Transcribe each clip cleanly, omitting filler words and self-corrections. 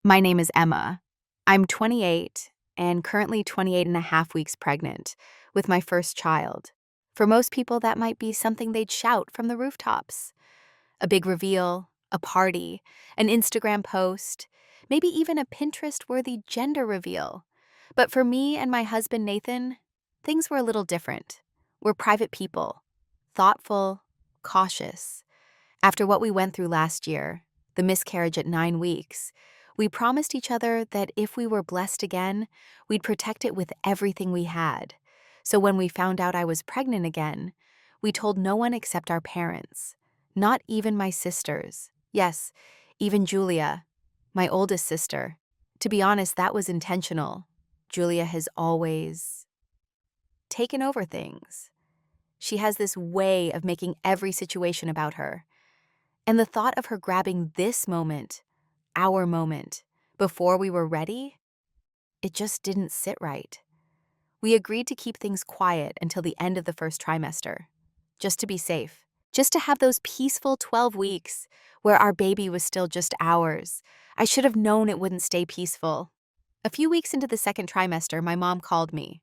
My name is Emma. I'm 28 and currently 28 and a half weeks pregnant with my first child. For most people, that might be something they'd shout from the rooftops. A big reveal, a party, an Instagram post, maybe even a Pinterest-worthy gender reveal. But for me and my husband, Nathan, things were a little different. We're private people, thoughtful, cautious. After what we went through last year, the miscarriage at 9 weeks, we promised each other that if we were blessed again, we'd protect it with everything we had. So when we found out I was pregnant again, we told no one except our parents, not even my sisters. Yes, even Julia, my oldest sister. To be honest, that was intentional. Julia has always taken over things. She has this way of making every situation about her. And the thought of her grabbing this moment, our moment, before we were ready, it just didn't sit right. We agreed to keep things quiet until the end of the first trimester, just to be safe, just to have those peaceful 12 weeks where our baby was still just ours. I should have known it wouldn't stay peaceful. A few weeks into the second trimester, my mom called me.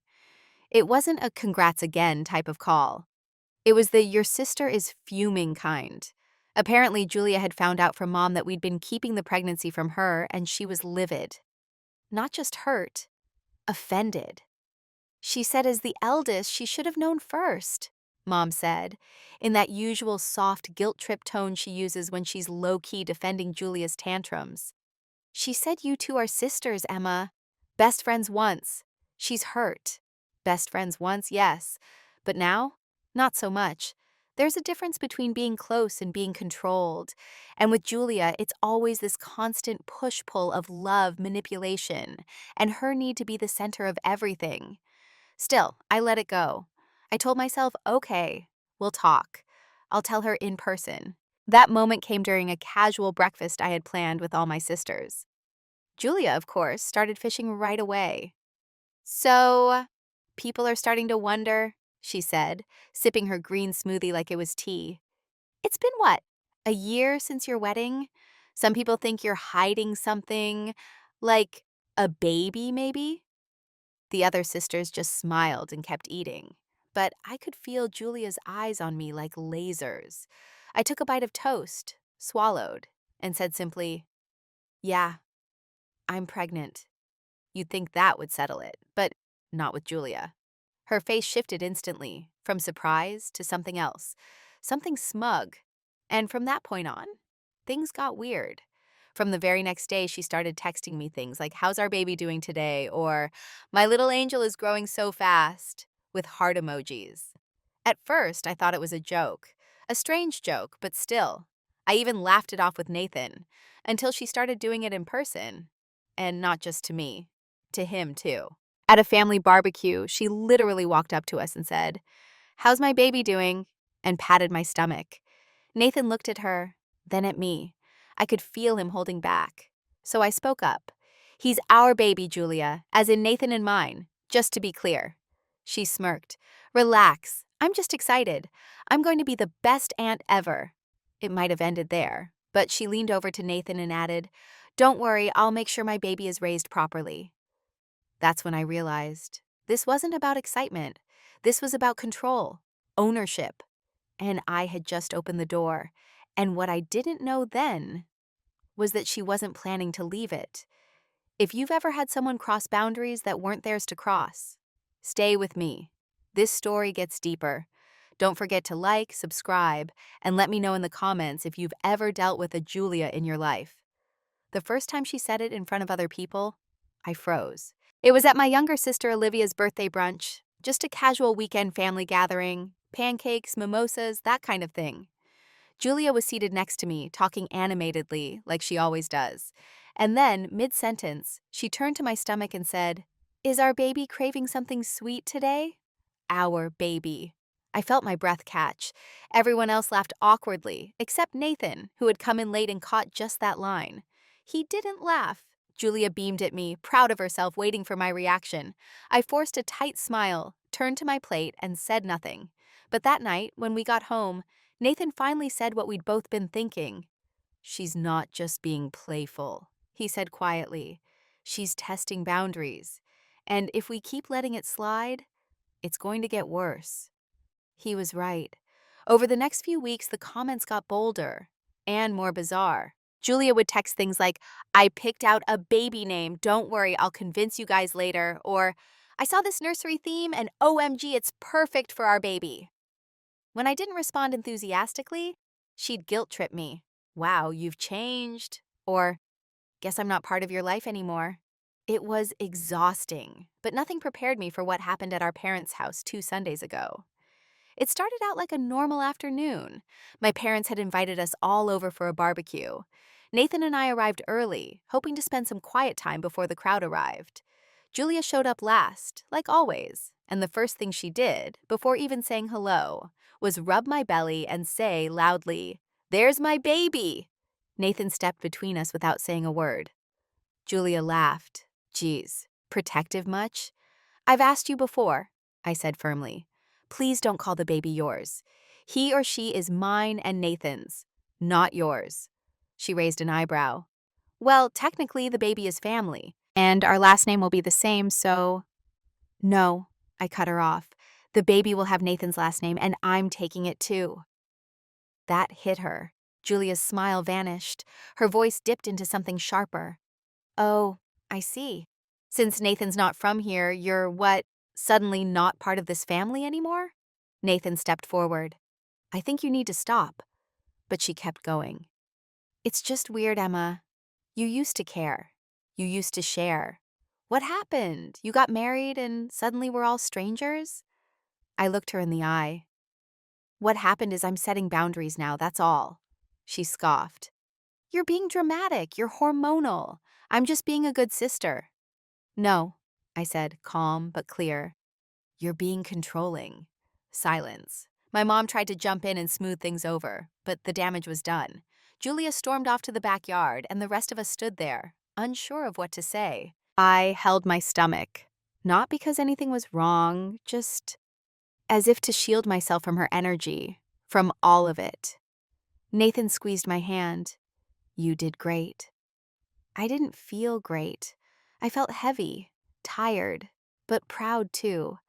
It wasn't a congrats again type of call. It was the your sister is fuming kind. Apparently, Julia had found out from Mom that we'd been keeping the pregnancy from her, and she was livid. Not just hurt, offended. She said as the eldest, she should have known first, Mom said, in that usual soft guilt trip tone she uses when she's low-key defending Julia's tantrums. She said you two are sisters, Emma. Best friends once. She's hurt. Best friends once, yes. But now, not so much. There's a difference between being close and being controlled. And with Julia, it's always this constant push-pull of love, manipulation, and her need to be the center of everything. Still, I let it go. I told myself, okay, we'll talk. I'll tell her in person. That moment came during a casual breakfast I had planned with all my sisters. Julia, of course, started fishing right away. So, people are starting to wonder, she said, sipping her green smoothie like it was tea. It's been what, a year since your wedding? Some people think you're hiding something, like a baby, maybe? The other sisters just smiled and kept eating. But I could feel Julia's eyes on me like lasers. I took a bite of toast, swallowed, and said simply, yeah, I'm pregnant. You'd think that would settle it, but not with Julia. Her face shifted instantly, from surprise to something else, something smug. And from that point on, things got weird. From the very next day, she started texting me things like, how's our baby doing today? Or, my little angel is growing so fast, with heart emojis. At first, I thought it was a joke. A strange joke, but still. I even laughed it off with Nathan, until she started doing it in person. And not just to me, to him too. At a family barbecue, she literally walked up to us and said, how's my baby doing? And patted my stomach. Nathan looked at her, then at me. I could feel him holding back. So I spoke up. He's our baby, Julia, as in Nathan and mine, just to be clear. She smirked. Relax. I'm just excited. I'm going to be the best aunt ever. It might have ended there, but she leaned over to Nathan and added, don't worry, I'll make sure my baby is raised properly. That's when I realized this wasn't about excitement. This was about control, ownership. And I had just opened the door. And what I didn't know then was that she wasn't planning to leave it. If you've ever had someone cross boundaries that weren't theirs to cross, stay with me. This story gets deeper. Don't forget to like, subscribe, and let me know in the comments if you've ever dealt with a Julia in your life. The first time she said it in front of other people, I froze. It was at my younger sister Olivia's birthday brunch, just a casual weekend family gathering, pancakes, mimosas, that kind of thing. Julia was seated next to me, talking animatedly, like she always does. And then, mid-sentence, she turned to my stomach and said, is our baby craving something sweet today? Our baby. I felt my breath catch. Everyone else laughed awkwardly, except Nathan, who had come in late and caught just that line. He didn't laugh. Julia beamed at me, proud of herself, waiting for my reaction. I forced a tight smile, turned to my plate, and said nothing. But that night, when we got home, Nathan finally said what we'd both been thinking. She's not just being playful. he said quietly. She's testing boundaries. And if we keep letting it slide, it's going to get worse. He was right. Over the next few weeks, the comments got bolder and more bizarre. Julia would text things like, I picked out a baby name. Don't worry, I'll convince you guys later. Or, I saw this nursery theme and OMG, it's perfect for our baby. When I didn't respond enthusiastically, she'd guilt trip me. Wow, you've changed. Or, guess I'm not part of your life anymore. It was exhausting, but nothing prepared me for what happened at our parents' house 2 Sundays ago. It started out like a normal afternoon. My parents had invited us all over for a barbecue. Nathan and I arrived early, hoping to spend some quiet time before the crowd arrived. Julia showed up last, like always, and the first thing she did, before even saying hello, was rub my belly and say loudly, "There's my baby!" Nathan stepped between us without saying a word. Julia laughed. Geez, protective much? I've asked you before, I said firmly. Please don't call the baby yours. He or she is mine and Nathan's, not yours. She raised an eyebrow. Well, technically the baby is family, and our last name will be the same, so… No, I cut her off. The baby will have Nathan's last name, and I'm taking it too. That hit her. Julia's smile vanished. Her voice dipped into something sharper. Oh, I see. Since Nathan's not from here, you're what, suddenly not part of this family anymore? Nathan stepped forward. I think you need to stop. But she kept going. It's just weird, Emma. You used to care. You used to share. What happened? You got married and suddenly we're all strangers? I looked her in the eye. What happened is I'm setting boundaries now, that's all. She scoffed. You're being dramatic. You're hormonal. I'm just being a good sister. No, I said, calm but clear. You're being controlling. Silence. My mom tried to jump in and smooth things over, but the damage was done. Julia stormed off to the backyard, and the rest of us stood there, unsure of what to say. I held my stomach. Not because anything was wrong, just as if to shield myself from her energy, from all of it. Nathan squeezed my hand. You did great. I didn't feel great. I felt heavy, tired, but proud too,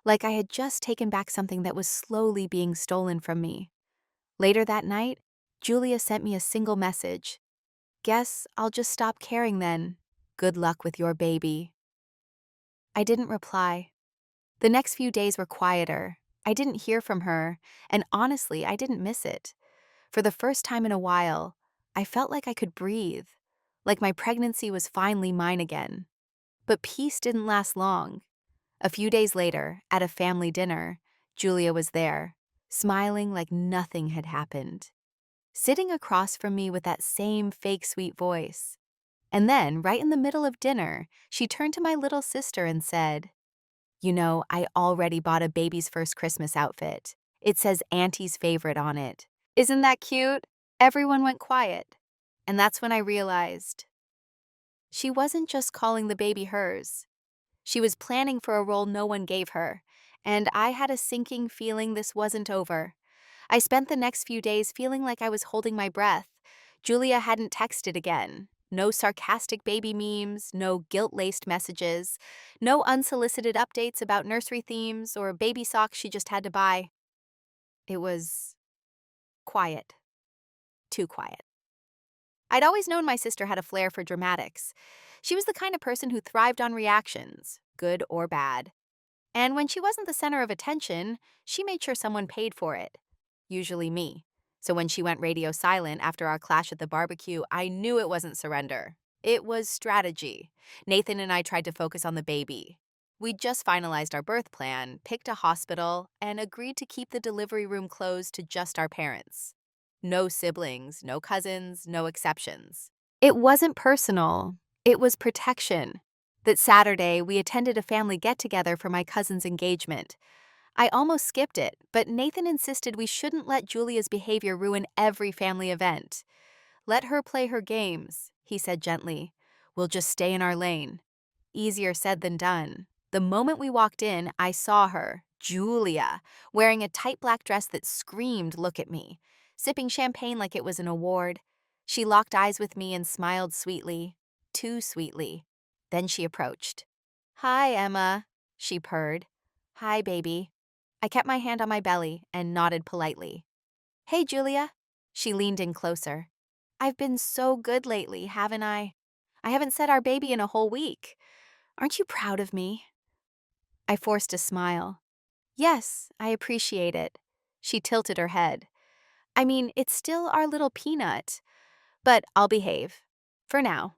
like I had just taken back something that was slowly being stolen from me. Later that night, Julia sent me a single message. Guess I'll just stop caring then. Good luck with your baby. I didn't reply. The next few days were quieter. I didn't hear from her, and honestly, I didn't miss it. For the first time in a while, I felt like I could breathe, like my pregnancy was finally mine again. But peace didn't last long. A few days later, at a family dinner, Julia was there, smiling like nothing had happened, sitting across from me with that same fake sweet voice. And then, right in the middle of dinner, she turned to my little sister and said, You know, I already bought a baby's first Christmas outfit. It says Auntie's favorite on it. Isn't that cute? Everyone went quiet. And that's when I realized she wasn't just calling the baby hers. She was planning for a role no one gave her, and I had a sinking feeling this wasn't over. I spent the next few days feeling like I was holding my breath. Julia hadn't texted again. No sarcastic baby memes, no guilt-laced messages, no unsolicited updates about nursery themes or baby socks she just had to buy. It was quiet. Too quiet. I'd always known my sister had a flair for dramatics. She was the kind of person who thrived on reactions, good or bad. And when she wasn't the center of attention, she made sure someone paid for it. Usually me. So when she went radio silent after our clash at the barbecue, I knew it wasn't surrender. It was strategy. Nathan and I tried to focus on the baby. We'd just finalized our birth plan, picked a hospital, and agreed to keep the delivery room closed to just our parents. No siblings, no cousins, no exceptions. It wasn't personal. It was protection. That Saturday, we attended a family get-together for my cousin's engagement. I almost skipped it, but Nathan insisted we shouldn't let Julia's behavior ruin every family event. Let her play her games, he said gently. We'll just stay in our lane. Easier said than done. The moment we walked in, I saw her, Julia, wearing a tight black dress that screamed, "Look at me," sipping champagne like it was an award. She locked eyes with me and smiled sweetly. too sweetly. Then she approached. "Hi, Emma," she purred. "Hi, baby." I kept my hand on my belly and nodded politely. "Hey, Julia." She leaned in closer. "I've been so good lately, haven't I? I haven't said our baby in a whole week. Aren't you proud of me?" I forced a smile. "Yes, I appreciate it." She tilted her head. "I mean, it's still our little peanut, but I'll behave. For now."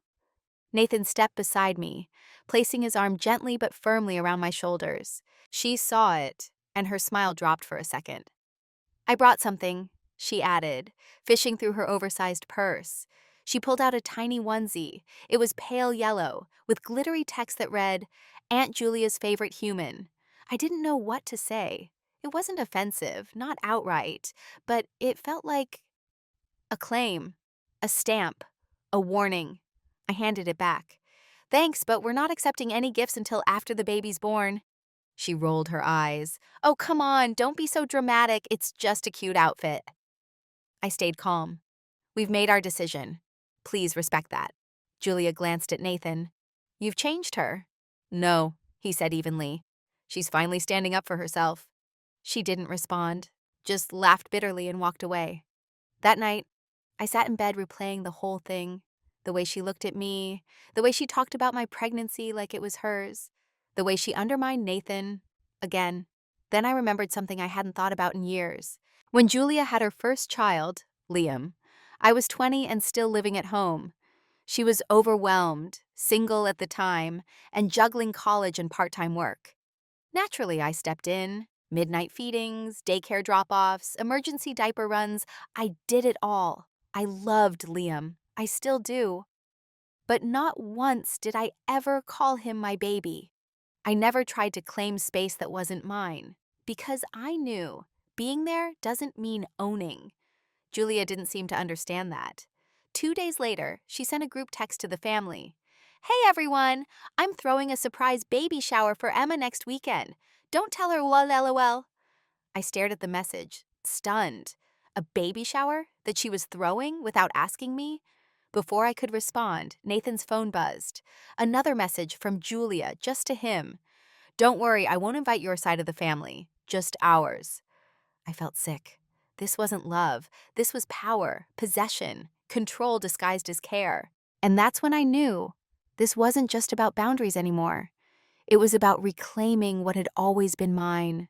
Nathan stepped beside me, placing his arm gently but firmly around my shoulders. She saw it, and her smile dropped for a second. "I brought something," she added, fishing through her oversized purse. She pulled out a tiny onesie. It was pale yellow, with glittery text that read, "Aunt Julia's favorite human." I didn't know what to say. It wasn't offensive, not outright, but it felt like a claim, a stamp, a warning. I handed it back. "Thanks, but we're not accepting any gifts until after the baby's born." She rolled her eyes. "Oh, come on, don't be so dramatic. It's just a cute outfit." I stayed calm. "We've made our decision. Please respect that." Julia glanced at Nathan. "You've changed her." "No," he said evenly. "She's finally standing up for herself." She didn't respond, just laughed bitterly and walked away. That night, I sat in bed replaying the whole thing. The way she looked at me, the way she talked about my pregnancy like it was hers, the way she undermined Nathan, again. Then I remembered something I hadn't thought about in years. When Julia had her first child, Liam, I was 20 and still living at home. She was overwhelmed, single at the time, and juggling college and part-time work. Naturally, I stepped in. Midnight feedings, daycare drop-offs, emergency diaper runs. I did it all. I loved Liam. I still do. But not once did I ever call him my baby. I never tried to claim space that wasn't mine, because I knew being there doesn't mean owning. Julia didn't seem to understand that. 2 days later, she sent a group text to the family. "Hey everyone, I'm throwing a surprise baby shower for Emma next weekend. Don't tell her lol. I stared at the message, stunned. A baby shower that she was throwing without asking me? Before I could respond, Nathan's phone buzzed. Another message from Julia, just to him. "Don't worry, I won't invite your side of the family, just ours." I felt sick. This wasn't love. This was power, possession, control disguised as care. And that's when I knew this wasn't just about boundaries anymore. It was about reclaiming what had always been mine.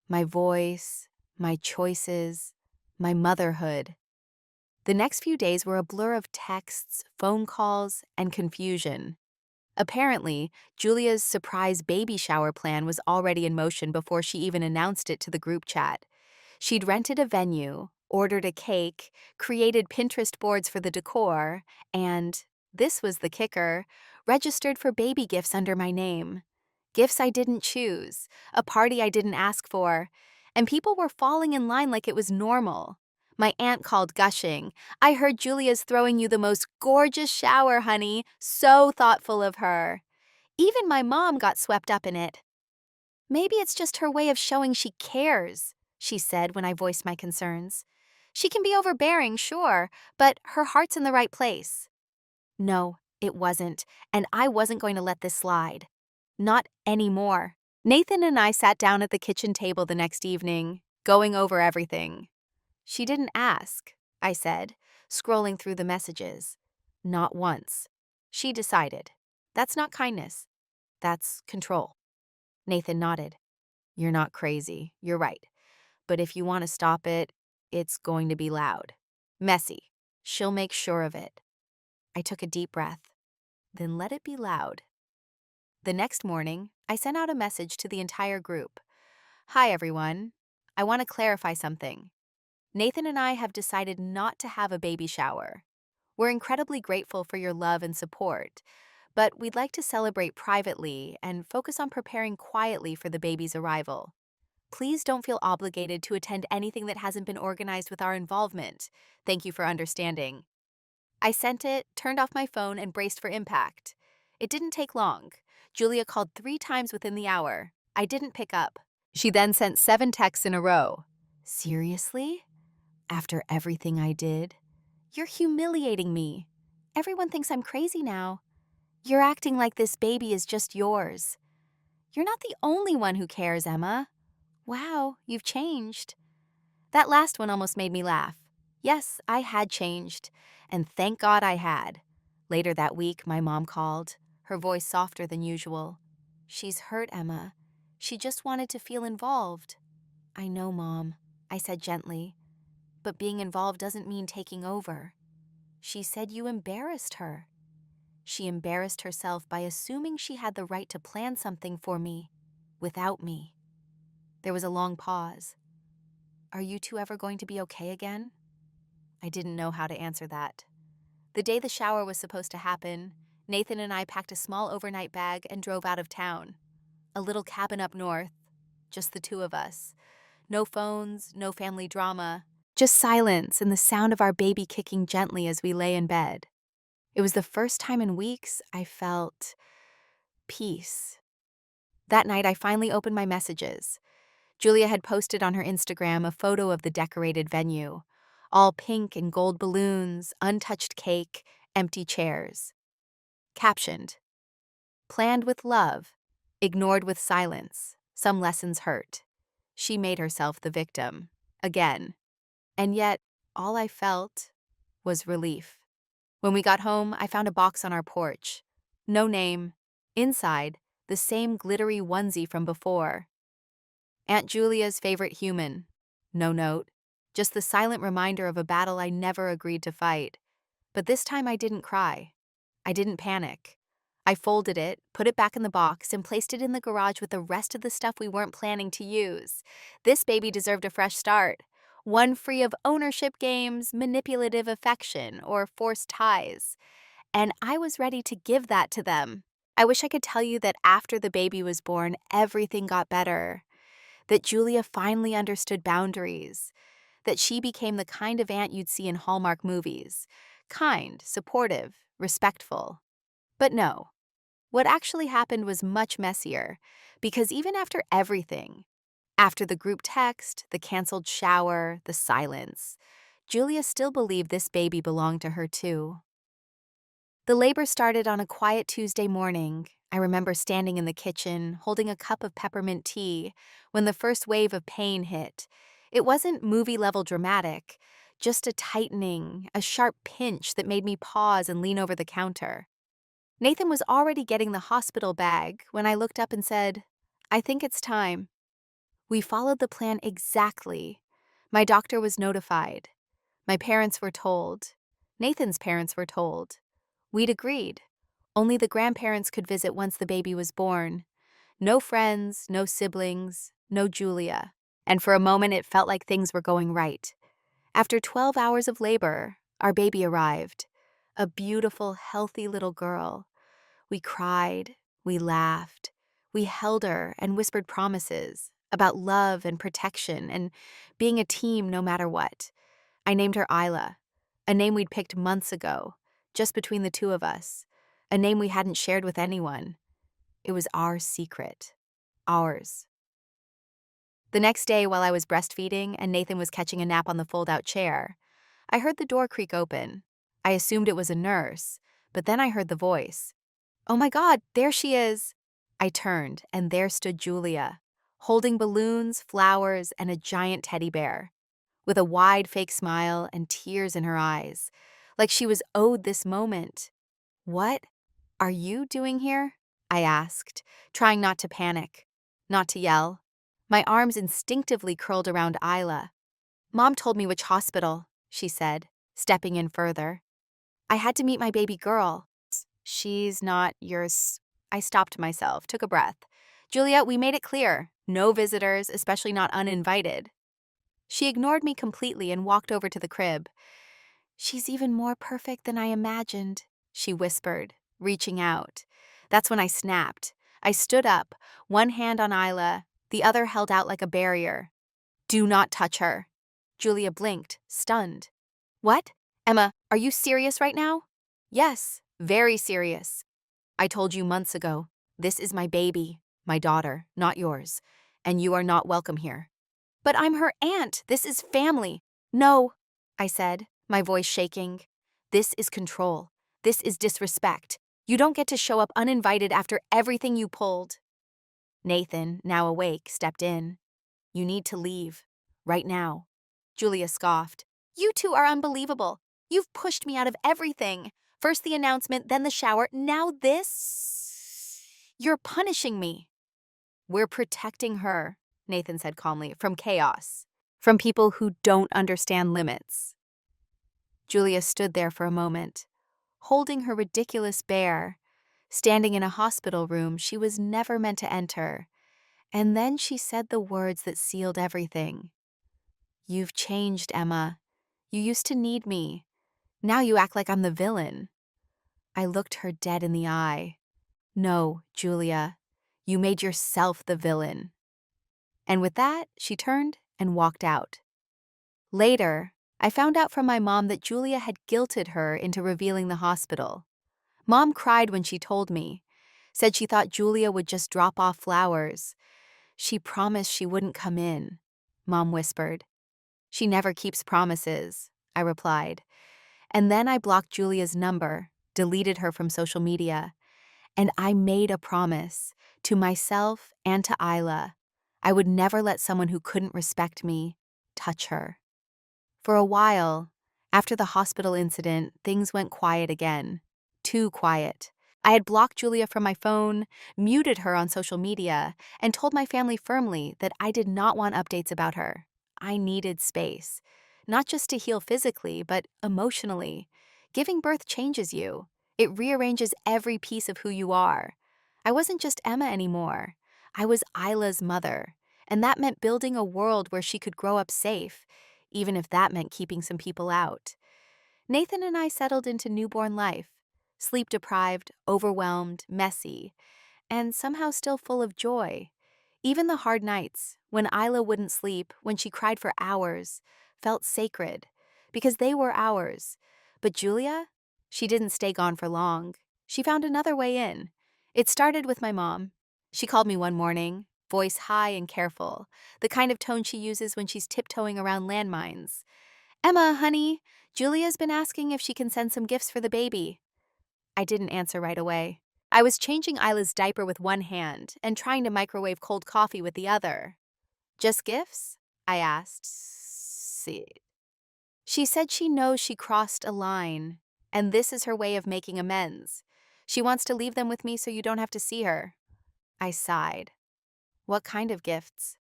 My voice, my choices, my motherhood. The next few days were a blur of texts, phone calls, and confusion. Apparently, Julia's surprise baby shower plan was already in motion before she even announced it to the group chat. She'd rented a venue, ordered a cake, created Pinterest boards for the decor, and, this was the kicker, registered for baby gifts under my name. Gifts I didn't choose, a party I didn't ask for, and people were falling in line like it was normal. My aunt called gushing. "I heard Julia's throwing you the most gorgeous shower, honey. So thoughtful of her." Even my mom got swept up in it. "Maybe it's just her way of showing she cares," she said when I voiced my concerns. "She can be overbearing, sure, but her heart's in the right place." No, it wasn't, and I wasn't going to let this slide. Not anymore. Nathan and I sat down at the kitchen table the next evening, going over everything. "She didn't ask," I said, scrolling through the messages. "Not once. She decided. That's not kindness. That's control." Nathan nodded. "You're not crazy. You're right. But if you want to stop it, it's going to be loud. Messy. She'll make sure of it." I took a deep breath. Then let it be loud. The next morning, I sent out a message to the entire group. "Hi, everyone. I want to clarify something. Nathan and I have decided not to have a baby shower. We're incredibly grateful for your love and support, but we'd like to celebrate privately and focus on preparing quietly for the baby's arrival. Please don't feel obligated to attend anything that hasn't been organized with our involvement. Thank you for understanding." I sent it, turned off my phone, and braced for impact. It didn't take long. Julia called 3 times within the hour. I didn't pick up. She then sent 7 texts in a row. "Seriously? After everything I did? You're humiliating me. Everyone thinks I'm crazy now." You're acting like this baby is just yours. You're not the only one who cares, Emma. Wow, you've changed. That last one almost made me laugh. Yes, I had changed, and thank God I had. Later that week, my mom called, her voice softer than usual. She's hurt, Emma. She just wanted to feel involved. I know, Mom, I said gently, but being involved doesn't mean taking over. She said you embarrassed her. She embarrassed herself by assuming she had the right to plan something for me without me. There was a long pause. Are you two ever going to be okay again? I didn't know how to answer that. The day the shower was supposed to happen, Nathan and I packed a small overnight bag and drove out of town. A little cabin up north, just the two of us. No phones, no family drama, just silence and the sound of our baby kicking gently as we lay in bed. It was the first time in weeks I felt peace. That night, I finally opened my messages. Julia had posted on her Instagram a photo of the decorated venue. All pink and gold balloons, untouched cake, empty chairs. Captioned, planned with love, ignored with silence, some lessons hurt. She made herself the victim. Again. And yet, all I felt was relief. When we got home, I found a box on our porch. No name. Inside, the same glittery onesie from before. Aunt Julia's favorite human. No note. Just the silent reminder of a battle I never agreed to fight. But this time I didn't cry. I didn't panic. I folded it, put it back in the box, and placed it in the garage with the rest of the stuff we weren't planning to use. This baby deserved a fresh start. One free of ownership games, manipulative affection, or forced ties. And I was ready to give that to them. I wish I could tell you that after the baby was born, everything got better. That Julia finally understood boundaries. That she became the kind of aunt you'd see in Hallmark movies. Kind, supportive, respectful. But no. What actually happened was much messier, because even after everything, after the group text, the canceled shower, the silence, Julia still believed this baby belonged to her too. The labor started on a quiet Tuesday morning. I remember standing in the kitchen, holding a cup of peppermint tea, when the first wave of pain hit. It wasn't movie-level dramatic, just a tightening, a sharp pinch that made me pause and lean over the counter. Nathan was already getting the hospital bag when I looked up and said, I think it's time. We followed the plan exactly. My doctor was notified. My parents were told. Nathan's parents were told. We'd agreed. Only the grandparents could visit once the baby was born. No friends, no siblings, no Julia. And for a moment it felt like things were going right. After 12 hours of labor, our baby arrived. A beautiful, healthy little girl. We cried, we laughed, we held her and whispered promises about love and protection and being a team no matter what. I named her Isla, a name we'd picked months ago, just between the two of us, a name we hadn't shared with anyone. It was our secret. Ours. The next day, while I was breastfeeding and Nathan was catching a nap on the fold-out chair, I heard the door creak open. I assumed it was a nurse, but then I heard the voice. Oh my God, there she is. I turned, and there stood Julia, holding balloons, flowers, and a giant teddy bear, with a wide fake smile and tears in her eyes, like she was owed this moment. What are you doing here? I asked, trying not to panic, not to yell. My arms instinctively curled around Isla. Mom told me which hospital, she said, stepping in further. I had to meet my baby girl. She's not yours. I stopped myself, took a breath. Julia, we made it clear. No visitors, especially not uninvited. She ignored me completely and walked over to the crib. She's even more perfect than I imagined, she whispered, reaching out. That's when I snapped. I stood up, one hand on Isla, the other held out like a barrier. Do not touch her. Julia blinked, stunned. What? Emma, are you serious right now? Yes, very serious. I told you months ago, this is my baby, my daughter, not yours, and you are not welcome here. But I'm her aunt. This is family. No, I said, my voice shaking. This is control. This is disrespect. You don't get to show up uninvited after everything you pulled. Nathan, now awake, stepped in. You need to leave. Right now. Julia scoffed. You two are unbelievable. You've pushed me out of everything. First the announcement, then the shower, now this. You're punishing me. We're protecting her, Nathan said calmly, from chaos. From people who don't understand limits. Julia stood there for a moment, holding her ridiculous bear, standing in a hospital room she was never meant to enter. And then she said the words that sealed everything. You've changed, Emma. You used to need me. Now you act like I'm the villain. I looked her dead in the eye. No, Julia, you made yourself the villain. And with that, she turned and walked out. Later, I found out from my mom that Julia had guilted her into revealing the hospital. Mom cried when she told me, said she thought Julia would just drop off flowers. She promised she wouldn't come in, Mom whispered. She never keeps promises, I replied. And then I blocked Julia's number, deleted her from social media, and I made a promise to myself and to Isla. I would never let someone who couldn't respect me touch her. For a while, after the hospital incident, things went quiet again. Too quiet. I had blocked Julia from my phone, muted her on social media, and told my family firmly that I did not want updates about her. I needed space. Not just to heal physically, but emotionally. Giving birth changes you. It rearranges every piece of who you are. I wasn't just Emma anymore. I was Isla's mother, and that meant building a world where she could grow up safe, even if that meant keeping some people out. Nathan and I settled into newborn life, sleep-deprived, overwhelmed, messy, and somehow still full of joy. Even the hard nights, when Isla wouldn't sleep, when she cried for hours, felt sacred, because they were ours. But Julia? She didn't stay gone for long. She found another way in. It started with my mom. She called me one morning, voice high and careful, the kind of tone she uses when she's tiptoeing around landmines. Emma, honey, Julia's been asking if she can send some gifts for the baby. I didn't answer right away. I was changing Isla's diaper with one hand and trying to microwave cold coffee with the other. Just gifts? I asked. She said she knows she crossed a line, and this is her way of making amends. She wants to leave them with me so you don't have to see her. I sighed. What kind of gifts?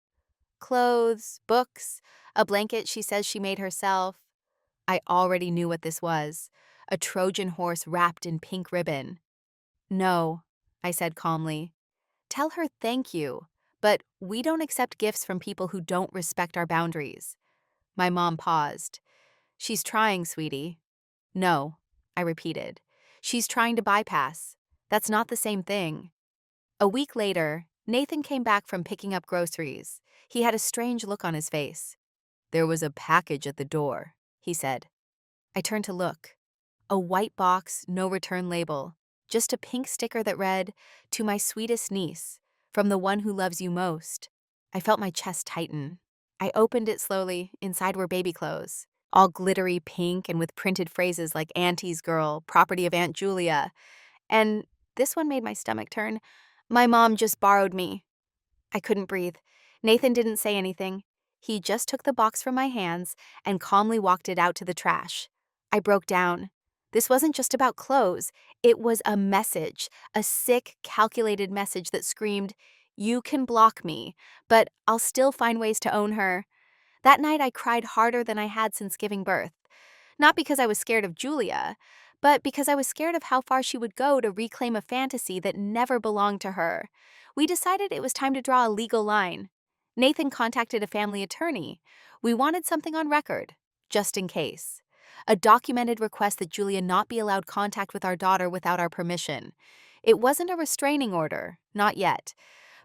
Clothes, books, a blanket she says she made herself. I already knew what this was, a Trojan horse wrapped in pink ribbon. No, I said calmly. Tell her thank you, but we don't accept gifts from people who don't respect our boundaries. My mom paused. She's trying, sweetie. No, I repeated. She's trying to bypass. That's not the same thing. A week later, Nathan came back from picking up groceries. He had a strange look on his face. There was a package at the door, he said. I turned to look. A white box, no return label. Just a pink sticker that read, "To my sweetest niece, from the one who loves you most." I felt my chest tighten. I opened it slowly. Inside were baby clothes, all glittery pink and with printed phrases like Auntie's girl, property of Aunt Julia. And this one made my stomach turn. My mom just borrowed me. I couldn't breathe. Nathan didn't say anything. He just took the box from my hands and calmly walked it out to the trash. I broke down. This wasn't just about clothes. It was a message, a sick, calculated message that screamed, "You can block me, but I'll still find ways to own her." That night I cried harder than I had since giving birth. Not because I was scared of Julia, but because I was scared of how far she would go to reclaim a fantasy that never belonged to her. We decided it was time to draw a legal line. Nathan contacted a family attorney. We wanted something on record, just in case. A documented request that Julia not be allowed contact with our daughter without our permission. It wasn't a restraining order, not yet,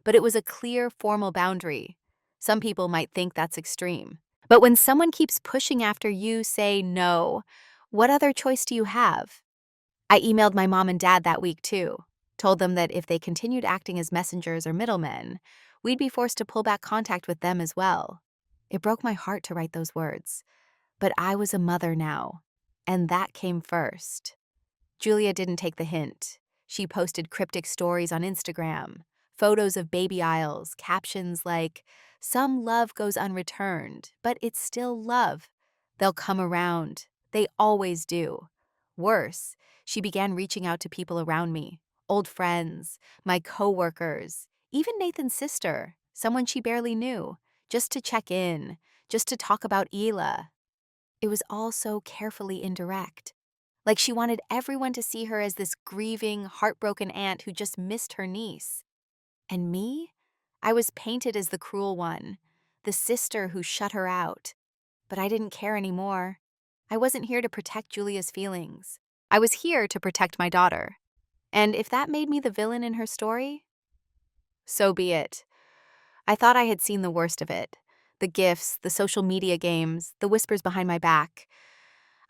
but it was a clear, formal boundary. Some people might think that's extreme. But when someone keeps pushing after you say no, what other choice do you have? I emailed my mom and dad that week too, told them that if they continued acting as messengers or middlemen, we'd be forced to pull back contact with them as well. It broke my heart to write those words, but I was a mother now, and that came first. Julia didn't take the hint. She posted cryptic stories on Instagram, photos of baby aisles, captions like, "Some love goes unreturned, but it's still love. They'll come around. They always do." Worse, she began reaching out to people around me, old friends, my coworkers, even Nathan's sister, someone she barely knew, just to check in, just to talk about Ela. It was all so carefully indirect. Like she wanted everyone to see her as this grieving, heartbroken aunt who just missed her niece. And me? I was painted as the cruel one, the sister who shut her out. But I didn't care anymore. I wasn't here to protect Julia's feelings. I was here to protect my daughter. And if that made me the villain in her story, so be it. I thought I had seen the worst of it. The gifts, the social media games, the whispers behind my back.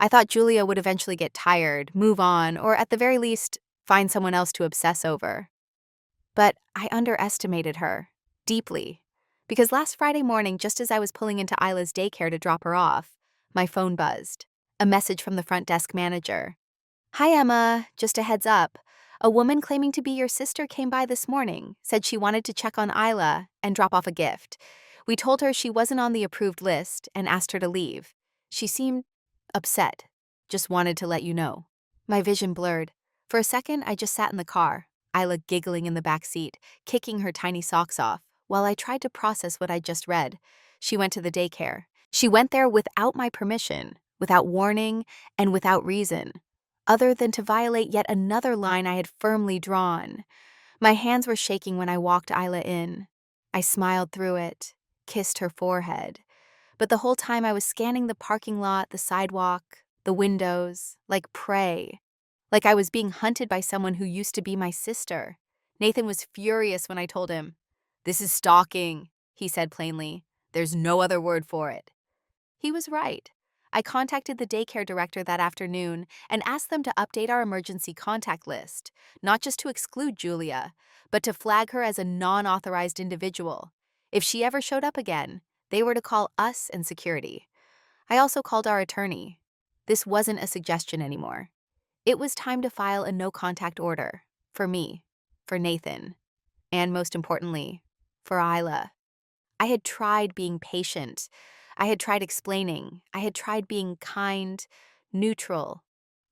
I thought Julia would eventually get tired, move on, or at the very least, find someone else to obsess over. But I underestimated her, deeply. Because last Friday morning, just as I was pulling into Isla's daycare to drop her off, my phone buzzed. A message from the front desk manager. "Hi, Emma. Just a heads up. A woman claiming to be your sister came by this morning, said she wanted to check on Isla and drop off a gift. We told her she wasn't on the approved list and asked her to leave. She seemed upset. Just wanted to let you know." My vision blurred. For a second, I just sat in the car, Isla giggling in the back seat, kicking her tiny socks off, while I tried to process what I'd just read. She went to the daycare. She went there without my permission, without warning, and without reason, other than to violate yet another line I had firmly drawn. My hands were shaking when I walked Isla in. I smiled through it, kissed her forehead. But the whole time I was scanning the parking lot, the sidewalk, the windows, like prey. Like I was being hunted by someone who used to be my sister. Nathan was furious when I told him. "This is stalking," he said plainly. "There's no other word for it." He was right. I contacted the daycare director that afternoon and asked them to update our emergency contact list, not just to exclude Julia, but to flag her as a non-authorized individual. If she ever showed up again, they were to call us and security. I also called our attorney. This wasn't a suggestion anymore. It was time to file a no-contact order. For me, for Nathan, and most importantly, for Isla. I had tried being patient. I had tried explaining. I had tried being kind, neutral,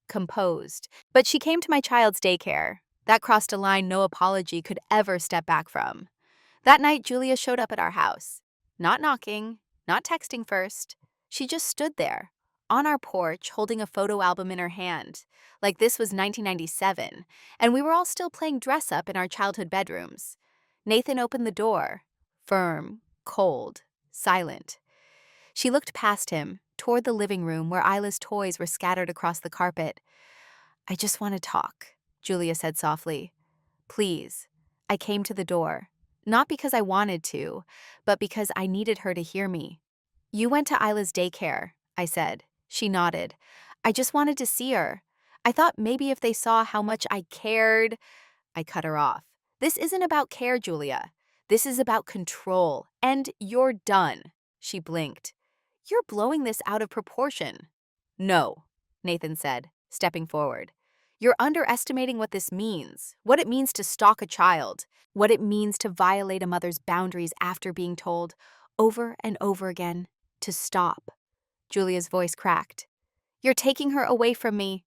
composed. But she came to my child's daycare. That crossed a line no apology could ever step back from. That night, Julia showed up at our house. Not knocking, not texting first. She just stood there, on our porch, holding a photo album in her hand, like this was 1997, and we were all still playing dress-up in our childhood bedrooms. Nathan opened the door, firm, cold, silent. She looked past him, toward the living room where Isla's toys were scattered across the carpet. "I just want to talk," Julia said softly. "Please." I came to the door, not because I wanted to, but because I needed her to hear me. "You went to Isla's daycare," I said. She nodded. "I just wanted to see her. I thought maybe if they saw how much I cared—" I cut her off. "This isn't about care, Julia. This is about control, and you're done." She blinked. "You're blowing this out of proportion." "No," Nathan said, stepping forward. "You're underestimating what this means, what it means to stalk a child, what it means to violate a mother's boundaries after being told, over and over again, to stop." Julia's voice cracked. "You're taking her away from me."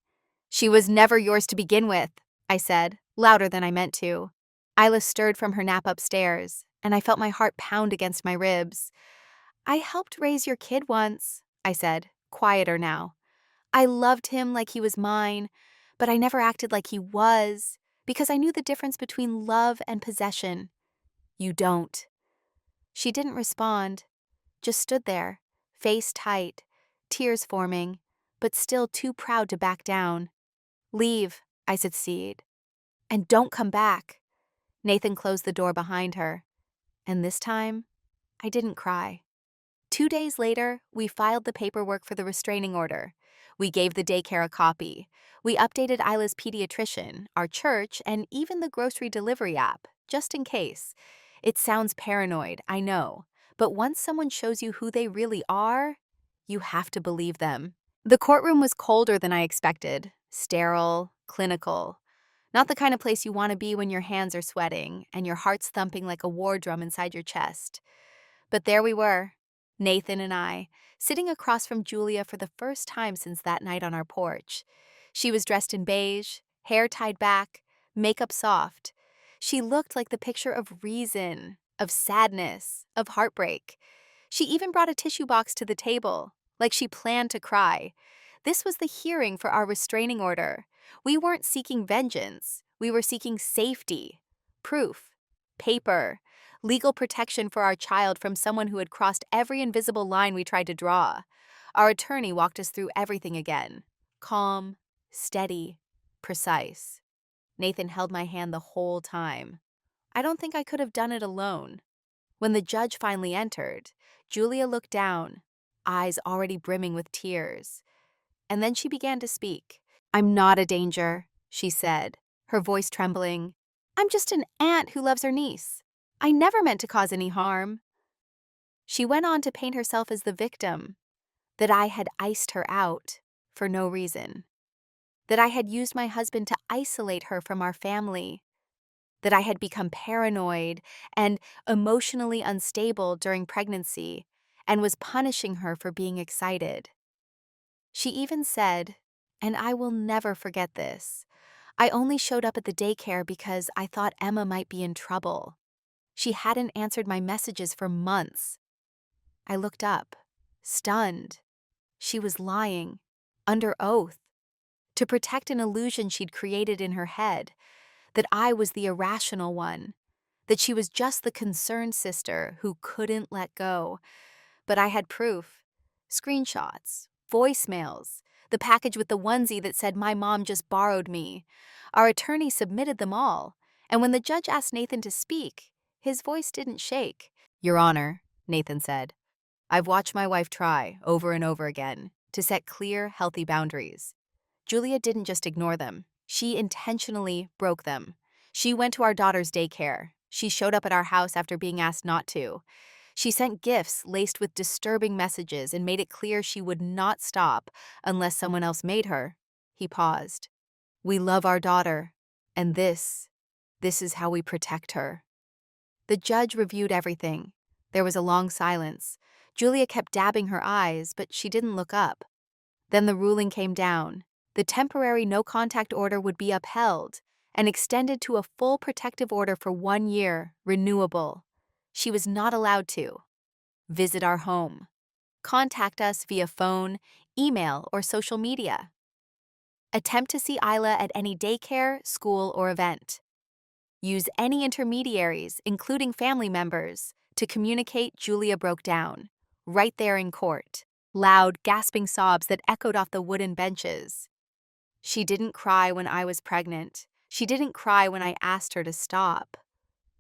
"She was never yours to begin with," I said, louder than I meant to. Isla stirred from her nap upstairs, and I felt my heart pound against my ribs. "I helped raise your kid once," I said, quieter now. "I loved him like he was mine, but I never acted like he was, because I knew the difference between love and possession." "You don't." She didn't respond, just stood there, face tight, tears forming, but still too proud to back down. "Leave," I said, "and don't come back." Nathan closed the door behind her, and this time, I didn't cry. 2 days later, we filed the paperwork for the restraining order. We gave the daycare a copy. We updated Isla's pediatrician, our church, and even the grocery delivery app, just in case. It sounds paranoid, I know, but once someone shows you who they really are, you have to believe them. The courtroom was colder than I expected, sterile, clinical. Not the kind of place you want to be when your hands are sweating and your heart's thumping like a war drum inside your chest. But there we were, Nathan and I, sitting across from Julia for the first time since that night on our porch. She was dressed in beige, hair tied back, makeup soft. She looked like the picture of reason, of sadness, of heartbreak. She even brought a tissue box to the table, like she planned to cry. This was the hearing for our restraining order. We weren't seeking vengeance. We were seeking safety, proof, paper, legal protection for our child from someone who had crossed every invisible line we tried to draw. Our attorney walked us through everything again. Calm, steady, precise. Nathan held my hand the whole time. I don't think I could have done it alone. When the judge finally entered, Julia looked down, eyes already brimming with tears. And then she began to speak. "I'm not a danger," she said, her voice trembling. "I'm just an aunt who loves her niece. I never meant to cause any harm." She went on to paint herself as the victim, that I had iced her out for no reason, that I had used my husband to isolate her from our family, that I had become paranoid and emotionally unstable during pregnancy and was punishing her for being excited. She even said, and I will never forget this, I only showed up at the daycare because I thought Emma might be in trouble. She hadn't answered my messages for months. I looked up, stunned. She was lying, under oath, to protect an illusion she'd created in her head, that I was the irrational one, that she was just the concerned sister who couldn't let go. But I had proof. Screenshots, voicemails, the package with the onesie that said my mom just borrowed me. Our attorney submitted them all, and when the judge asked Nathan to speak, his voice didn't shake. "Your Honor," Nathan said, "I've watched my wife try, over and over again, to set clear, healthy boundaries. Julia didn't just ignore them. She intentionally broke them. She went to our daughter's daycare. She showed up at our house after being asked not to. She sent gifts laced with disturbing messages and made it clear she would not stop unless someone else made her." He paused. "We love our daughter, and this is how we protect her." The judge reviewed everything. There was a long silence. Julia kept dabbing her eyes, but she didn't look up. Then the ruling came down. The temporary no-contact order would be upheld and extended to a full protective order for 1 year, renewable. She was not allowed to visit our home, contact us via phone, email, or social media, attempt to see Isla at any daycare, school, or event, use any intermediaries, including family members, to communicate. Julia broke down, right there in court, loud, gasping sobs that echoed off the wooden benches. She didn't cry when I was pregnant. She didn't cry when I asked her to stop.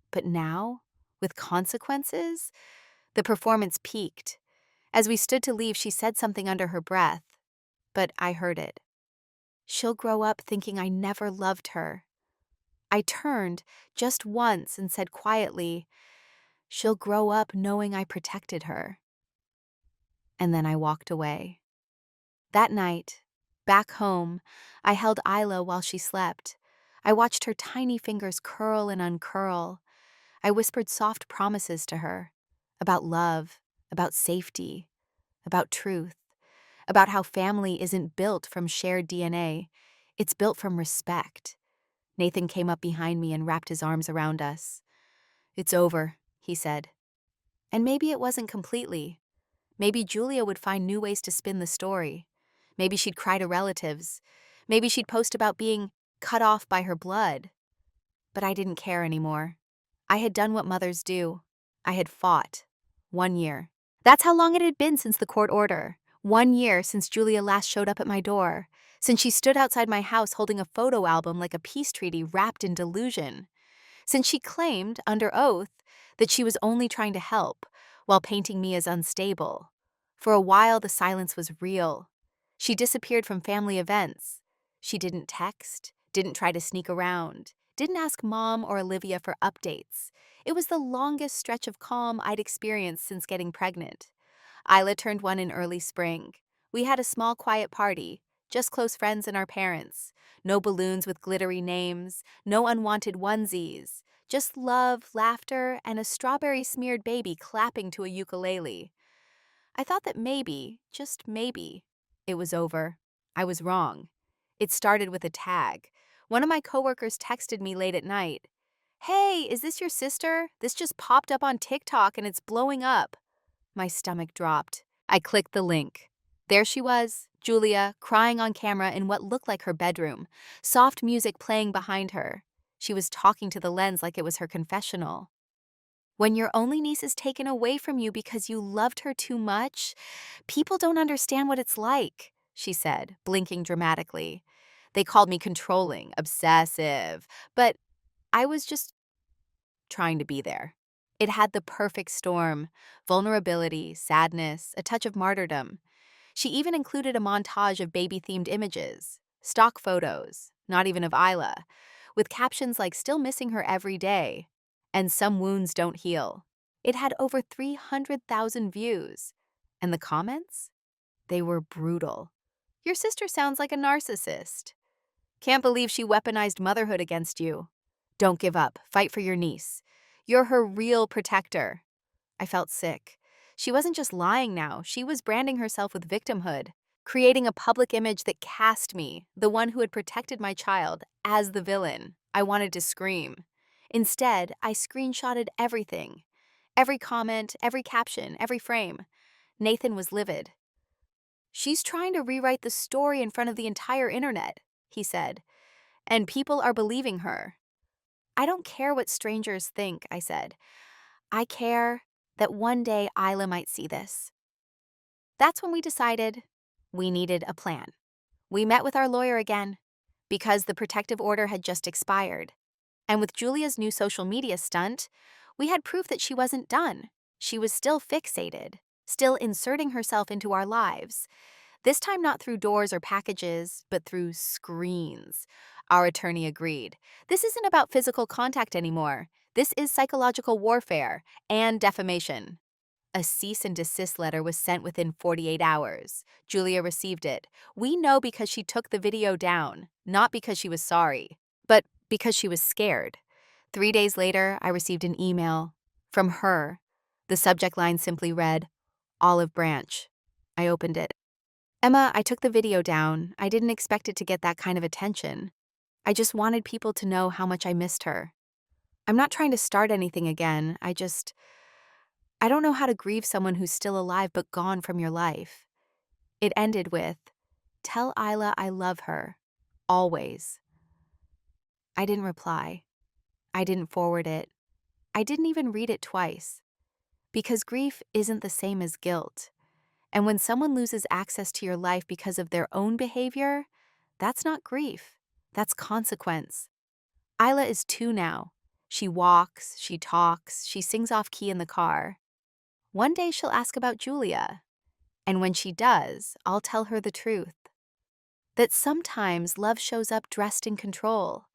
But now, with consequences, the performance peaked. As we stood to leave, she said something under her breath, but I heard it. "She'll grow up thinking I never loved her." I turned just once and said quietly, "She'll grow up knowing I protected her." And then I walked away. That night, back home, I held Isla while she slept. I watched her tiny fingers curl and uncurl. I whispered soft promises to her about love, about safety, about truth, about how family isn't built from shared DNA. It's built from respect. Nathan came up behind me and wrapped his arms around us. "It's over," he said. And maybe it wasn't completely. Maybe Julia would find new ways to spin the story. Maybe she'd cry to relatives. Maybe she'd post about being cut off by her blood. But I didn't care anymore. I had done what mothers do. I had fought. 1 year. That's how long it had been since the court order. 1 year since Julia last showed up at my door. Since she stood outside my house holding a photo album like a peace treaty wrapped in delusion. Since she claimed, under oath, that she was only trying to help, while painting me as unstable. For a while, the silence was real. She disappeared from family events. She didn't text, didn't try to sneak around, didn't ask Mom or Olivia for updates. It was the longest stretch of calm I'd experienced since getting pregnant. Isla turned 1 in early spring. We had a small, quiet party, just close friends and our parents. No balloons with glittery names, no unwanted onesies. Just love, laughter, and a strawberry-smeared baby clapping to a ukulele. I thought that maybe, just maybe, it was over. I was wrong. It started with a tag. One of my coworkers texted me late at night. "Hey, is this your sister? This just popped up on TikTok and it's blowing up." My stomach dropped. I clicked the link. There she was, Julia, crying on camera in what looked like her bedroom, soft music playing behind her. She was talking to the lens like it was her confessional. When your only niece is taken away from you because you loved her too much, people don't understand what it's like, she said, blinking dramatically. They called me controlling, obsessive, but I was just trying to be there. It had the perfect storm: vulnerability, sadness, a touch of martyrdom. She even included a montage of baby-themed images, stock photos, not even of Isla, with captions like "still missing her every day" and "some wounds don't heal." It had over 300,000 views. And the comments? They were brutal. "Your sister sounds like a narcissist. Can't believe she weaponized motherhood against you. Don't give up. Fight for your niece. You're her real protector." I felt sick. She wasn't just lying now, she was branding herself with victimhood, creating a public image that cast me, the one who had protected my child, as the villain. I wanted to scream. Instead, I screenshotted everything. Every comment, every caption, every frame. Nathan was livid. "She's trying to rewrite the story in front of the entire internet," he said, "and people are believing her." "I don't care what strangers think," I said. "I care that one day Isla might see this." That's when we decided we needed a plan. We met with our lawyer again because the protective order had just expired. And with Julia's new social media stunt, we had proof that she wasn't done. She was still fixated, still inserting herself into our lives. This time not through doors or packages, but through screens. Our attorney agreed. This isn't about physical contact anymore. This is psychological warfare and defamation. A cease and desist letter was sent within 48 hours. Julia received it. We know because she took the video down, not because she was sorry, but because she was scared. 3 days later, I received an email from her. The subject line simply read, "Olive Branch." I opened it. "Emma, I took the video down. I didn't expect it to get that kind of attention. I just wanted people to know how much I missed her. I'm not trying to start anything again. I don't know how to grieve someone who's still alive but gone from your life." It ended with, "Tell Isla I love her. Always." I didn't reply. I didn't forward it. I didn't even read it twice. Because grief isn't the same as guilt. And when someone loses access to your life because of their own behavior, that's not grief. That's consequence. Isla is 2 now. She walks, she talks, she sings off key in the car. One day she'll ask about Julia. And when she does, I'll tell her the truth. That sometimes love shows up dressed in control.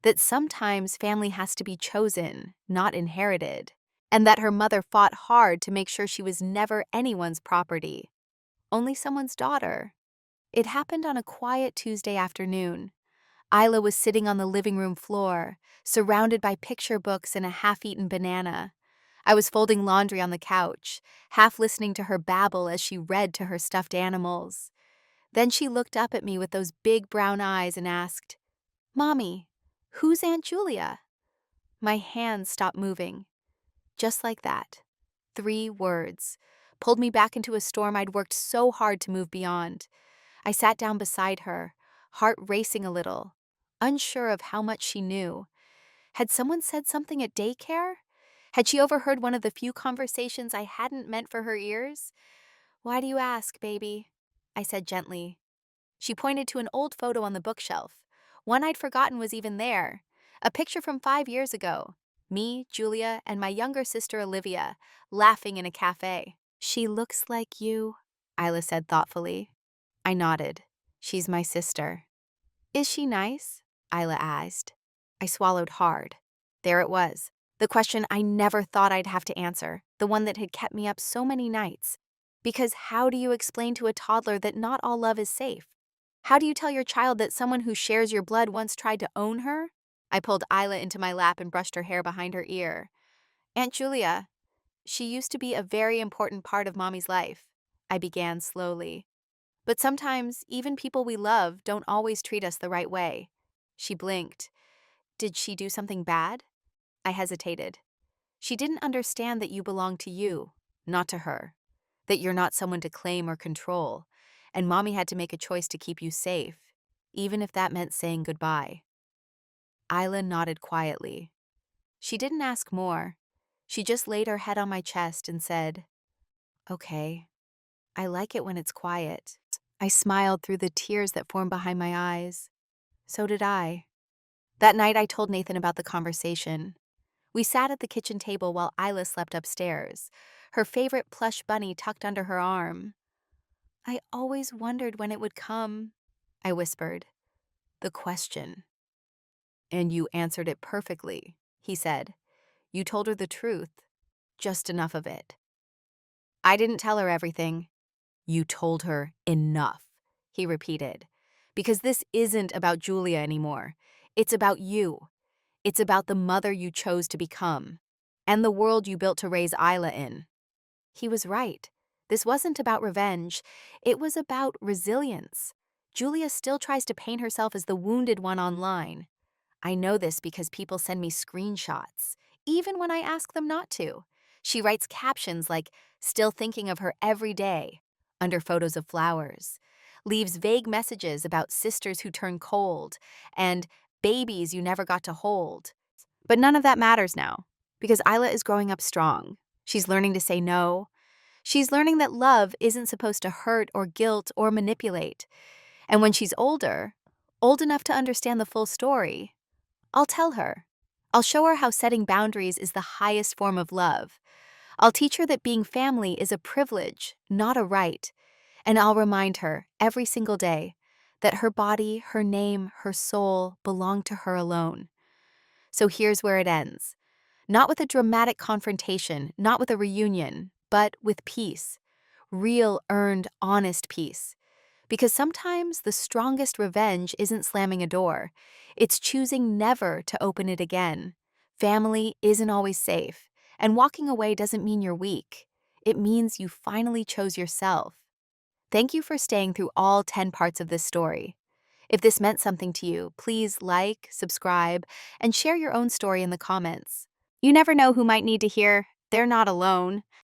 That sometimes family has to be chosen, not inherited. And that her mother fought hard to make sure she was never anyone's property, only someone's daughter. It happened on a quiet Tuesday afternoon. Isla was sitting on the living room floor, surrounded by picture books and a half-eaten banana. I was folding laundry on the couch, half listening to her babble as she read to her stuffed animals. Then she looked up at me with those big brown eyes and asked, "Mommy, who's Aunt Julia?" My hands stopped moving. Just like that. 3 words pulled me back into a storm I'd worked so hard to move beyond. I sat down beside her, heart racing a little, unsure of how much she knew. Had someone said something at daycare? Had she overheard one of the few conversations I hadn't meant for her ears? "Why do you ask, baby?" I said gently. She pointed to an old photo on the bookshelf. One I'd forgotten was even there. A picture from 5 years ago. Me, Julia, and my younger sister Olivia, laughing in a cafe. "She looks like you," Isla said thoughtfully. I nodded. "She's my sister." "Is she nice?" Isla asked. I swallowed hard. There it was. The question I never thought I'd have to answer. The one that had kept me up so many nights. Because how do you explain to a toddler that not all love is safe? How do you tell your child that someone who shares your blood once tried to own her? I pulled Isla into my lap and brushed her hair behind her ear. Aunt Julia, she used to be a very important part of Mommy's life. I began slowly. But sometimes, even people we love don't always treat us the right way. She blinked. Did she do something bad? I hesitated. She didn't understand that you belong to you, not to her. That you're not someone to claim or control. And Mommy had to make a choice to keep you safe, even if that meant saying goodbye. Isla nodded quietly. She didn't ask more. She just laid her head on my chest and said, "Okay, I like it when it's quiet." I smiled through the tears that formed behind my eyes. So did I. That night I told Nathan about the conversation. We sat at the kitchen table while Isla slept upstairs, her favorite plush bunny tucked under her arm. "I always wondered when it would come," I whispered. "The question." "And you answered it perfectly," he said. "You told her the truth, just enough of it." "I didn't tell her everything." "You told her enough," he repeated. "Because this isn't about Julia anymore. It's about you. It's about the mother you chose to become, and the world you built to raise Isla in." He was right. This wasn't about revenge. It was about resilience. Julia still tries to paint herself as the wounded one online. I know this because people send me screenshots, even when I ask them not to. She writes captions like, "Still thinking of her every day," under photos of flowers, leaves vague messages about sisters who turn cold, and babies you never got to hold. But none of that matters now, because Isla is growing up strong. She's learning to say no. She's learning that love isn't supposed to hurt or guilt or manipulate. And when she's older, old enough to understand the full story, I'll tell her. I'll show her how setting boundaries is the highest form of love. I'll teach her that being family is a privilege, not a right. And I'll remind her every single day that her body, her name, her soul belong to her alone. So here's where it ends. Not with a dramatic confrontation, not with a reunion, but with peace. Real, earned, honest peace. Because sometimes the strongest revenge isn't slamming a door. It's choosing never to open it again. Family isn't always safe, and walking away doesn't mean you're weak. It means you finally chose yourself. Thank you for staying through all 10 parts of this story. If this meant something to you, please like, subscribe, and share your own story in the comments. You never know who might need to hear, "They're not alone."